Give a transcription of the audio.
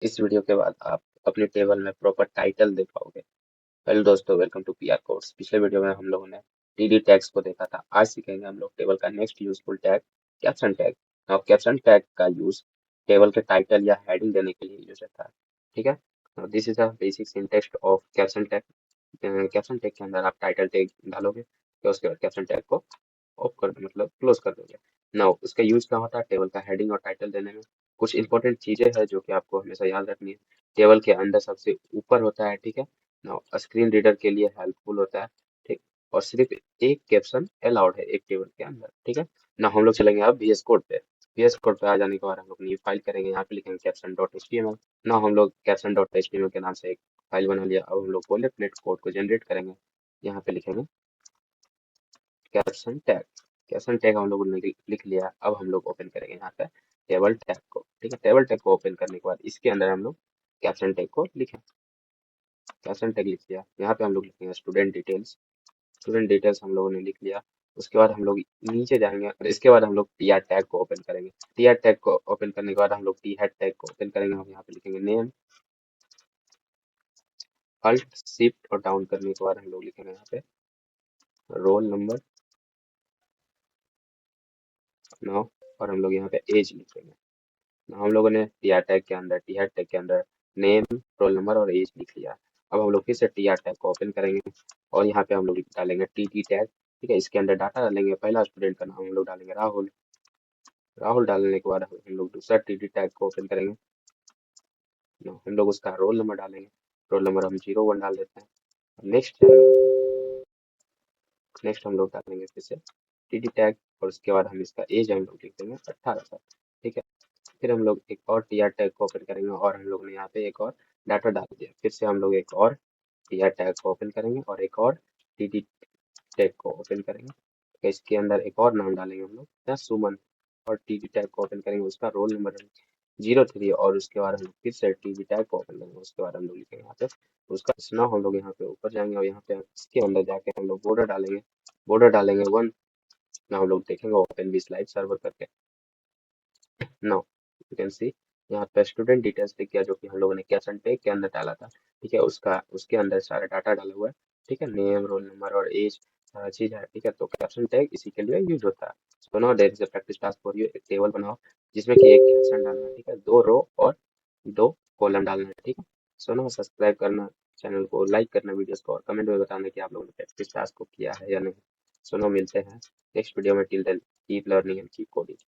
इस वीडियो के बाद आप अपने टेबल में प्रॉपर टाइटल दे पाओगे। हेलो दोस्तों, वेलकम टू पीआर कोर्स। पिछले वीडियो में हम लोगों ने टीडी टैग्स को देखा था। आज सीखेंगे हम लोग टेबल का next useful tag, caption tag. Now caption tag का यूज टेबल के टाइटल या हेडिंग देने के लिए यूज होता है। ठीक है, this is a basic syntax of caption tag. Caption tag के अंदर आप टाइटल टैग डालोगे, तो उसके बाद कैप्शन टैग को ऑफ कर दो, मतलब क्लोज कर दोगे। नाउ उसका यूज क्या होता है टेबल का हेडिंग और टाइटल देने में। कुछ इंपॉर्टेंट चीजें हैं जो कि आपको हमेशा याद रखनी है। टेबल के अंदर सबसे ऊपर होता है, ठीक है। नाउ स्क्रीन रीडर के लिए हेल्पफुल होता है, ठीक। और सिर्फ एक कैप्शन अलाउड है एक टेबल के अंदर, ठीक है ना। हम लोग चलेंगे अब VS कोड पे। VS कोड पे आ जाने के बाद हम लोग न्यू फाइल करेंगे। यहाँ पे लिखेंगे कैप्शन डॉट HTML। ना हम लोग कैप्शन डॉट HTML के नाम से एक फाइल बना लिया। अब हम लोग बोलेट कोड को जनरेट करेंगे। यहाँ पे लिखेंगे कैप्शन टैग। कैप्शन टैग हम लोगों ने लिख लिया। अब हम लोग ओपन करेंगे यहाँ पे टेबल टैग को, ठीक है। टेबल टैग को ओपन करने के बाद इसके अंदर हम लोग कैप्शन टैग को लिखें। कैप्शन टैग लिख लिया। यहाँ पे हम लोग लिखेंगे स्टूडेंट डिटेल्स। स्टूडेंट डिटेल्स हम लोगों ने लिख लिया। उसके बाद हम लोग नीचे जाएंगे और इसके बाद हम लोग टीआर टैग को ओपन करेंगे। टीआर टैग को ओपन करने के बाद हम लोग टी हेड टैग को ओपन करेंगे। हम यहाँ पे लिखेंगे नेम। अल्ट शिफ्ट और डाउन करने के बाद हम लोग लिखेंगे यहाँ पे रोल नंबर, नाउ, और हम लोग यहाँ पे एज लिखेंगे। हम लोगों ने टी आर टैग के अंदर नेम, रोल नंबर और एज लिख लिया। अब हम लोग फिर से टी आर टैग को ओपन करेंगे और यहाँ पे हम लोग डालेंगे टी टैग, ठीक है। इसके अंदर डाटा डालेंगे। पहला स्टूडेंट का नाम हम लोग डालेंगे राहुल। राहुल डालने के बाद हम लोग दूसरा टी टैग को ओपन करेंगे। हम लोग उसका रोल नंबर डालेंगे। रोल नंबर हम 01 डाल देते हैं। नेक्स्ट हम लोग डालेंगे फिर से टी टैग और उसके बाद हम इसका एज हम लोग लिख देंगे 18 साल, ठीक है। फिर हम लोग एक और टी आर टैग को ओपन करेंगे और हम लोग ने यहाँ पे एक और डाटा डाल दिया। फिर से हम लोग एक और टी आर टैग को ओपन करेंगे और एक और टी टैग को ओपन करेंगे। तो इसके अंदर एक और नाम डालेंगे हम लोग या सुमन। और टी टैग को ओपन करेंगे, उसका रोल नंबर 03 और उसके बाद हम लोग फिर से टी टैग को ओपन करेंगे। उसके बाद हम लोग लिखेंगे यहाँ पे उसका नाम। हम लोग यहाँ पे ऊपर जाएंगे और यहाँ पे इसके अंदर जाके हम लोग बॉर्डर डालेंगे। बॉर्डर डालेंगे 1। ना हम लोग देखेंगे ओपन भी स्लाइड सर्वर करके। नाउ यू कैन सी यहाँ पे स्टूडेंट डिटेल्स लिख गया जो कि हम लोगों ने कैप्शन टैग के अंदर डाला था, ठीक है। उसका उसके अंदर सारा डाटा डाला हुआ है, ठीक है। नेम, रोल नंबर और एज सारा चीज है, ठीक है। तो कैप्शन टैग इसी के लिए यूज होता है। So now there is a practice task for you. एक टेबल बनाओ जिसमें कि एक कैप्शन डालना है, ठीक है। 2 रो और 2 कॉलम डालना है, ठीक है। सो नाउ सब्सक्राइब करना, चैनल को लाइक करना, वीडियोस को, और कमेंट में बताना कि आप लोगों ने प्रैक्टिस टास्क को किया है या नहीं। सो नाउ मिलते हैं नेक्स्ट वीडियो में। Till then keep learning and keep coding.